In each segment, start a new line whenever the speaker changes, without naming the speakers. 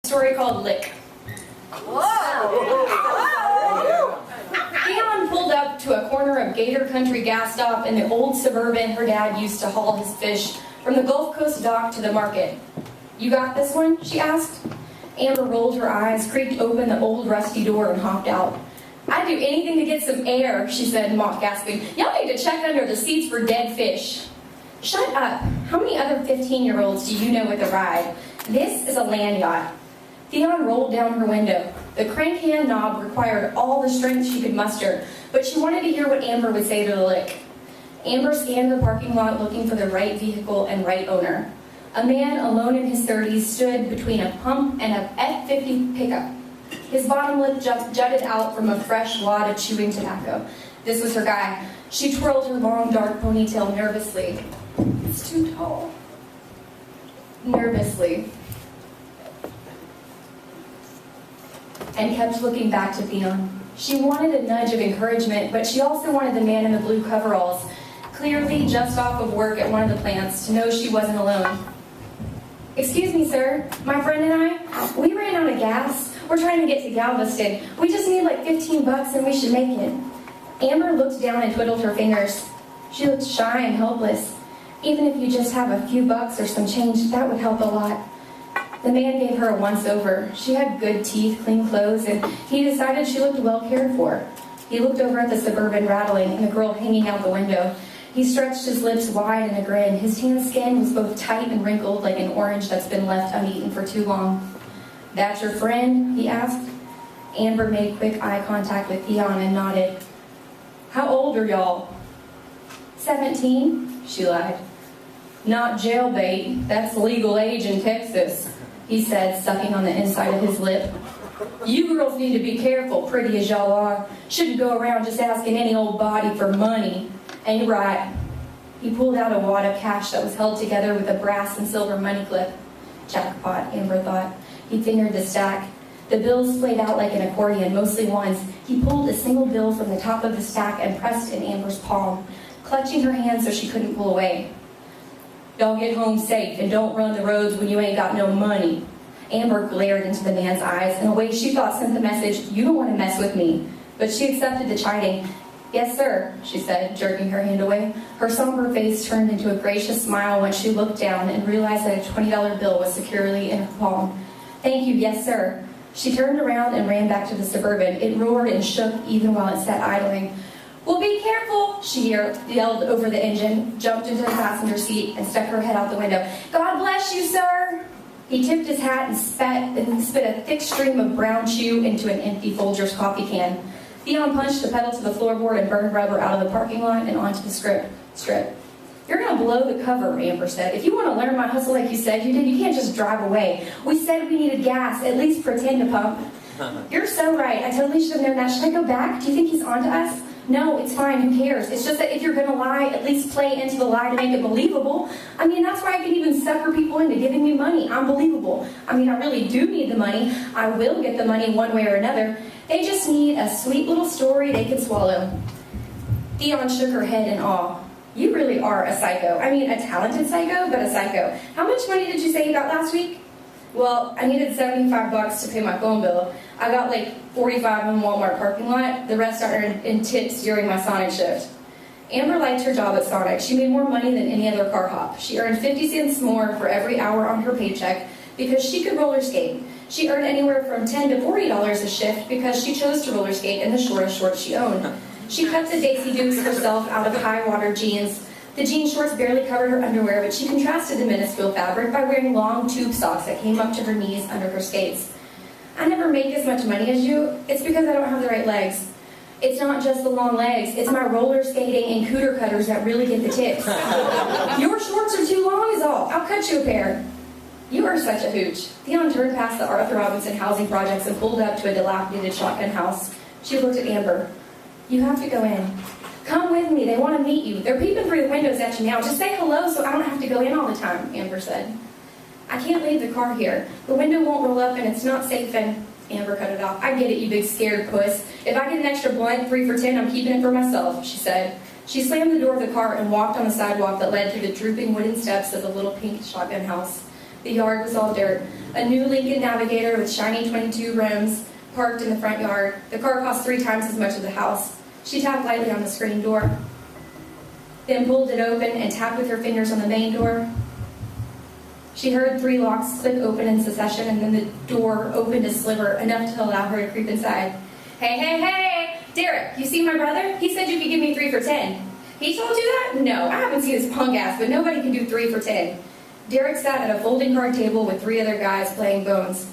story called Lick.
Whoa!
Leon pulled up to a corner of Gator Country gas stop in the old Suburban her dad used to haul his fish from the Gulf Coast dock to the market. "You got this one?" she asked. Amber rolled her eyes, creaked open the old rusty door, and hopped out. "I'd do anything to get some air," she said, mock gasping. "Y'all need to check under the seats for dead fish." "Shut up. How many other 15-year-olds do you know with a ride? This is a land yacht." Theon rolled down her window. The crank hand knob required all the strength she could muster, but she wanted to hear what Amber would say to the Lick. Amber scanned the parking lot looking for the right vehicle and right owner. A man alone in his 30s stood between a pump and a F-50 pickup. His bottom lip jutted out from a fresh wad of chewing tobacco. This was her guy. She twirled her long, dark ponytail nervously. "It's too tall." Nervously. And kept looking back to Theon. She wanted a nudge of encouragement, but she also wanted the man in the blue coveralls, clearly just off of work at one of the plants, to know she wasn't alone. "Excuse me, sir. My friend and I, we ran out of gas. We're trying to get to Galveston. We just need like $15 and we should make it." Amber looked down and twiddled her fingers. She looked shy and helpless. "Even if you just have a few bucks or some change, that would help a lot." The man gave her a once-over. She had good teeth, clean clothes, and he decided she looked well cared for. He looked over at the Suburban rattling and the girl hanging out the window. He stretched his lips wide in a grin. His tan skin was both tight and wrinkled like an orange that's been left uneaten for too long. "That's your friend?" he asked. Amber made quick eye contact with Theon and nodded. "How old are y'all?" 17, she lied. "Not jailbait. That's legal age in Texas," he said, sucking on the inside of his lip. "You girls need to be careful, pretty as y'all are. Shouldn't go around just asking any old body for money." "Ain't right." He pulled out a wad of cash that was held together with a brass and silver money clip. Jackpot, Amber thought. He fingered the stack. The bills splayed out like an accordion, mostly ones. He pulled a single bill from the top of the stack and pressed in Amber's palm, clutching her hand so she couldn't pull away. "Y'all get home safe and don't run the roads when you ain't got no money." Amber glared into the man's eyes in a way she thought sent the message, "You don't want to mess with me." But she accepted the chiding. "Yes, sir," she said, jerking her hand away. Her somber face turned into a gracious smile when she looked down and realized that a $20 bill was securely in her palm. "Thank you, yes, sir." She turned around and ran back to the Suburban. It roared and shook even while it sat idling. "Well, be careful," she yelled over the engine, jumped into the passenger seat, and stuck her head out the window. "God bless you, sir." He tipped his hat and spit a thick stream of brown chew into an empty Folgers coffee can. Theon punched the pedal to the floorboard and burned rubber out of the parking lot and onto the strip. "You're going to blow the cover," Amber said. "If you want to learn my hustle like you said you did, you can't just drive away. We said we needed gas. At least pretend to pump." "You're so right. I totally should have known that. Should I go back? Do you think he's onto us?" "No, it's fine. Who cares? It's just that if you're going to lie, at least play into the lie to make it believable. I mean, that's why I can even sucker people into giving me money. I'm believable. I mean, I really do need the money. I will get the money one way or another. They just need a sweet little story they can swallow." Theon shook her head in awe. "You really are a psycho. I mean, a talented psycho, but a psycho. How much money did you say you got last week?" "Well, I needed $75 to pay my phone bill. I got like 45 in the Walmart parking lot. The rest are in tips during my Sonic shift." Amber liked her job at Sonic. She made more money than any other car hop. She earned 50 cents more for every hour on her paycheck because she could roller skate. She earned anywhere from $10 to $40 a shift because she chose to roller skate in the shortest shorts she owned. She cut the Daisy Dukes herself out of high-water jeans. The jean shorts barely covered her underwear, but she contrasted the minuscule fabric by wearing long tube socks that came up to her knees under her skates. "I never make as much money as you. It's because I don't have the right legs." "It's not just the long legs. It's my roller skating and cooter cutters that really get the tips." "Your shorts are too long is all. I'll cut you a pair." "You are such a hooch." Theon turned past the Arthur Robinson housing projects and pulled up to a dilapidated shotgun house. She looked at Amber. "You have to go in." "Come with me. They want to meet you. They're peeping through the windows at you now. Just say hello so I don't have to go in all the time," Amber said. "I can't leave the car here. The window won't roll up and it's not safe and..." Amber cut it off. "I get it, you big scared puss. If I get an extra blunt, 3 for $10, I'm keeping it for myself," she said. She slammed the door of the car and walked on the sidewalk that led through the drooping wooden steps of the little pink shotgun house. The yard was all dirt. A new Lincoln Navigator with shiny 22 rims parked in the front yard. The car cost 3 times as much as the house. She tapped lightly on the screen door, then pulled it open and tapped with her fingers on the main door. She heard 3 locks click open in succession, and then the door opened a sliver, enough to allow her to creep inside. Hey, hey, hey! Derek, you see my brother? He said you could give me 3 for 10. He told you that? No, I haven't seen his punk ass, but nobody can do 3 for 10. Derek sat at a folding card table with 3 other guys playing bones.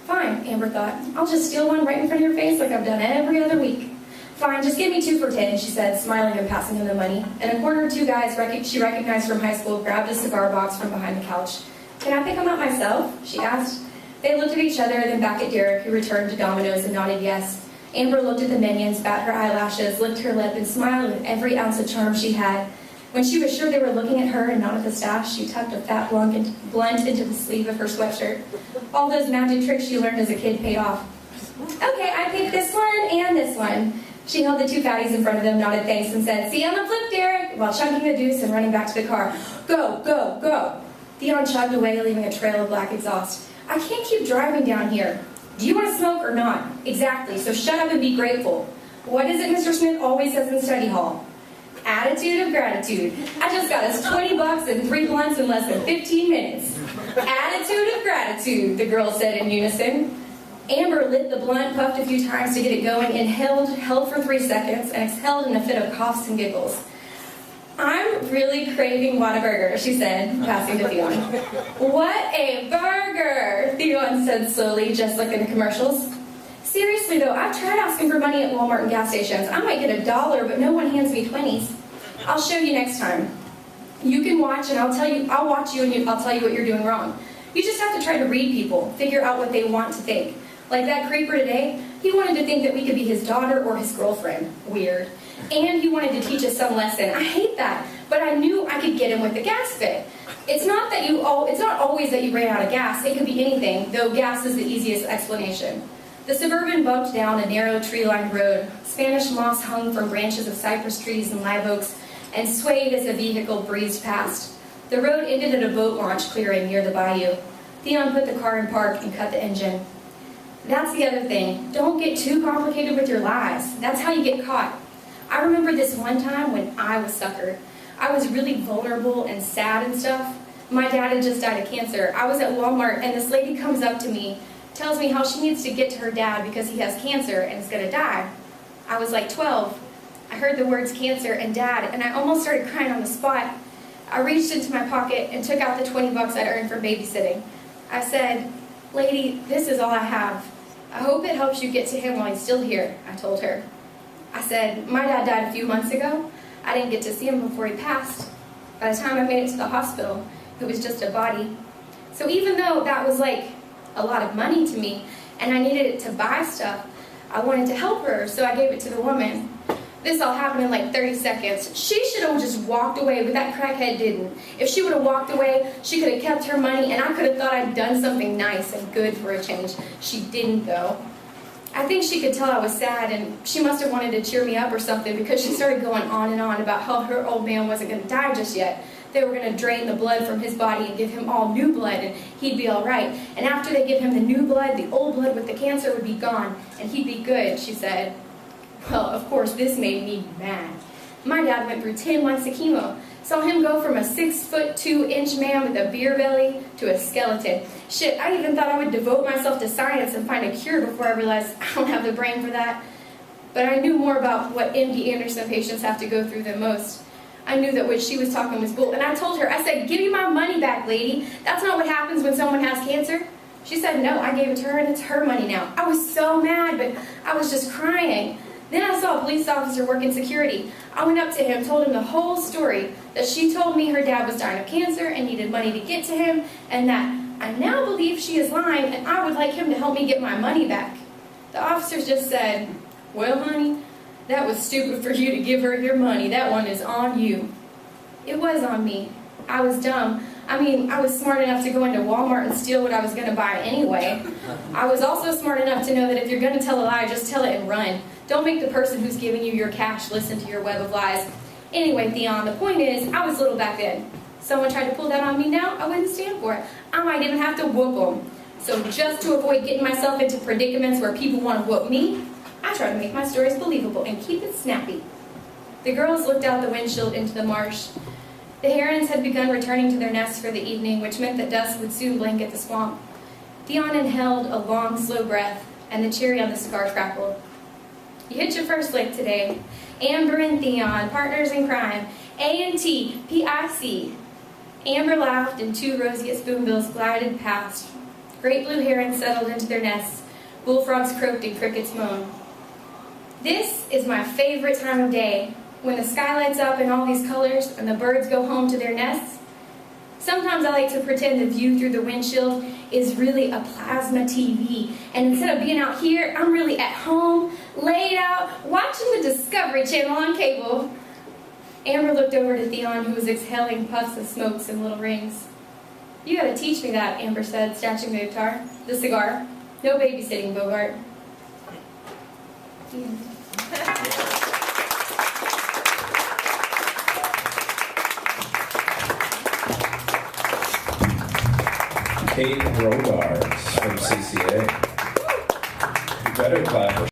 Fine, Amber thought. I'll just steal one right in front of your face like I've done every other week. Fine, just give me 2 for 10, she said, smiling and passing him the money. In a corner, 2 guys she recognized from high school grabbed a cigar box from behind the couch. Can I pick them up myself? She asked. They looked at each other, then back at Derek, who returned to dominoes and nodded yes. Amber looked at the minions, bat her eyelashes, licked her lip, and smiled with every ounce of charm she had. When she was sure they were looking at her and not at the stash, she tucked a fat blunt into the sleeve of her sweatshirt. All those magic tricks she learned as a kid paid off. Okay, I picked this one and this one. She held the 2 fatties in front of them, nodded thanks, and said, see you on the flip, Derek, while chunking the deuce and running back to the car. Go, go, go. Theon chugged away, leaving a trail of black exhaust. I can't keep driving down here. Do you want to smoke or not? Exactly, so shut up and be grateful. What is it Mr. Smith always says in study hall? Attitude of gratitude. I just got us 20 bucks and 3 blunts in less than 15 minutes. Attitude of gratitude, the girls said in unison. Amber lit the blunt, puffed a few times to get it going, inhaled, held for 3 seconds, and exhaled in a fit of coughs and giggles. I'm really craving Whataburger, she said, passing to Theon. What a burger, Theon said slowly, just like in the commercials. Seriously though, I've tried asking for money at Walmart and gas stations. I might get $1, but no one hands me 20s. I'll show you next time. You can watch and I'll watch you and I'll tell you what you're doing wrong. You just have to try to read people, figure out what they want to think. Like that creeper today, he wanted to think that we could be his daughter or his girlfriend. Weird. And he wanted to teach us some lesson. I hate that, but I knew I could get him with the gas fit. It's not always that you ran out of gas. It could be anything, though gas is the easiest explanation. The Suburban bumped down a narrow tree-lined road. Spanish moss hung from branches of cypress trees and live oaks and swayed as a vehicle breezed past. The road ended at a boat launch clearing near the bayou. Theon put the car in park and cut the engine. That's the other thing. Don't get too complicated with your lies. That's how you get caught. I remember this one time when I was suckered. I was really vulnerable and sad and stuff. My dad had just died of cancer. I was at Walmart and this lady comes up to me, tells me how she needs to get to her dad because he has cancer and is going to die. I was like 12. I heard the words cancer and dad and I almost started crying on the spot. I reached into my pocket and took out the 20 bucks I'd earned from babysitting. I said, "Lady, this is all I have. I hope it helps you get to him while he's still here," I told her. I said, "My dad died a few months ago. I didn't get to see him before he passed. By the time I made it to the hospital, it was just a body." So even though that was like a lot of money to me, and I needed it to buy stuff, I wanted to help her, so I gave it to the woman. This all happened in like 30 seconds. She should have just walked away, but that crackhead didn't. If she would have walked away, she could have kept her money, and I could have thought I'd done something nice and good for a change. She didn't, though. I think she could tell I was sad, and she must have wanted to cheer me up or something, because she started going on and on about how her old man wasn't going to die just yet. They were going to drain the blood from his body and give him all new blood, and he'd be all right. And after they give him the new blood, the old blood with the cancer would be gone, and he'd be good, she said. Well, of course, this made me mad. My dad went through 10 months of chemo. Saw him go from a 6'2" man with a beer belly to a skeleton. Shit, I even thought I would devote myself to science and find a cure before I realized I don't have the brain for that. But I knew more about what MD Anderson patients have to go through than most. I knew that what she was talking was bull, and I told her, I said, "Give me my money back, lady. That's not what happens when someone has cancer." She said, "No, I gave it to her and it's her money now." I was so mad, but I was just crying. Then I saw a police officer working security. I went up to him, told him the whole story, that she told me her dad was dying of cancer and needed money to get to him, and that I now believe she is lying and I would like him to help me get my money back. The officer just said, "Well, honey, that was stupid for you to give her your money. That one is on you." It was on me. I was dumb. I mean, I was smart enough to go into Walmart and steal what I was going to buy anyway. I was also smart enough to know that if you're going to tell a lie, just tell it and run. Don't make the person who's giving you your cash listen to your web of lies. Anyway, Theon, the point is, I was little back then. Someone tried to pull that on me now, I wouldn't stand for it. I might even have to whoop them. So just to avoid getting myself into predicaments where people want to whoop me, I try to make my stories believable and keep it snappy. The girls looked out the windshield into the marsh. The herons had begun returning to their nests for the evening, which meant that dusk would soon blanket the swamp. Theon inhaled a long, slow breath, and the cherry on the cigar crackled. You hit your first lick today. Amber and Theon, partners in crime. A&T, P-I-C. Amber laughed, and two roseate spoonbills glided past. Great blue herons settled into their nests. Bullfrogs croaked and crickets moaned. This is my favorite time of day, when the sky lights up in all these colors and the birds go home to their nests. Sometimes I like to pretend the view through the windshield is really a plasma TV, and instead of being out here, I'm really at home, laid out, watching the Discovery Channel on cable. Amber looked over to Theon, who was exhaling puffs of smokes and little rings. You gotta teach me that, Amber said, snatching the cigar. No babysitting, Bogart.
Kate Robards from CCA. You better clap.